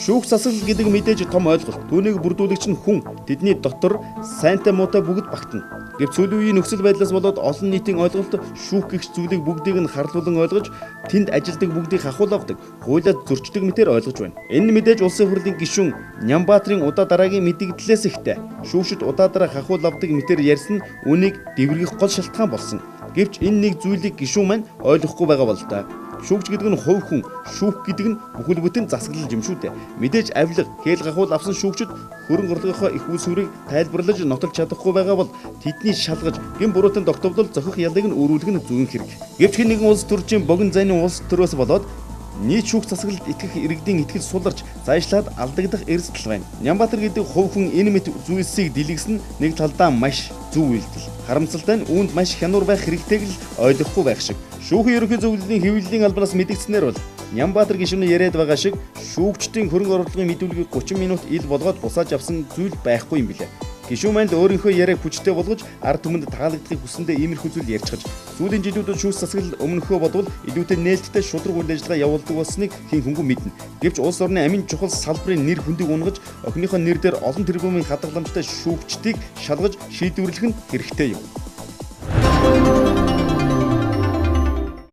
Шүүх засаглал гэдэг мэдээж том ойлголт. Түүнийг бүрдүүлэгч нь хүн. Тэдний дотор сайнтай муутай бүгд багтана. Гэвч сүүлийн үеийн нөхцөл байдлаас болоод олон нийтийн ойлголт шүүх гэх зүйлийг бүгдийг нь харлуулан ойлгож, тэнд ажилдаг бүгдийг хахуул авдаг, хуулиад зөрчдөг мэтээр ойлгож байна. Энэ мэдээж улсын хурлын гишүүн Нямбаатарын удаа дараагийн мэдэгдлээс ихтэй. Шүүгчид удаа дараа хахуул авдаг мэтээр ярьсан нь үнийг дэвргэх гол шалтгаан болсон. Гэвч энэ нэг зүйлийг гишүүн маань ойлгохгүй байгаа бол та. Шүүгч гэдэг нь хувь хүн, шүүх гэдэг нь бүхэл бүтэн засаглал юм шүү дээ. Мэдээж авилга, хээл гахуул авсан шүүгчид хөрөнгө орлогынхоо их үүсвэрийг тайлбарлаж нотолж чадахгүй байгаа бол тэдний шалгаж, гин буруутан тогтовдол зохих ялыг нь өөрүүлэх нь зүйн хэрэг. Гэвч хэн нэгэн улс төрчийн богино зайны улс төрөөс болоод нийт шүүх засаглалд итгэх иргэдийн итгэл суларч зайшлаад алдагдах эрсдэл байна. Нямбаатар гэдэг хувь хүн энэ мэт зүйлсийг дэлгэсэн нэг талдаа маш зөв үйлдэл. Харамсалтай нь үүнд маш хянуур байх хэрэгтэйг л ойлгохгүй байх шиг. Шүүхийн ерөнхий зөвлөлийн хэвлэлийн албанаас мэдгдснээр бол Нямбаатар гишүүн яриад байгаа шиг шүүгчдийн хөрөнгө оруулалтын мэдүүлгийг 30 минут ил болгоод бусааж авсан зүйл байхгүй юм билээ. Гишүүн манд өөрийнхөө яриаг хүчтэй болгож ард түмэнд таалагдахыг хүсэндээ иймэрхүү зүйл ярьж чаж. Сүүлийн жилүүдэд шүүх засаглал өмнөхөө бодвол илүүтэй нээлттэй шудраг үйл ажиллагаа явуулдаг болсныг хэн хүнгүй мэднэ. Гэвч улс орны амин чухал салбарын нэр хүндийг унгаж охиныхоо нэр дээр олон тэрбумын хадгаламжтай шүүгчдийг шалгаж шийдвэрлэх нь хэрэгтэй юм.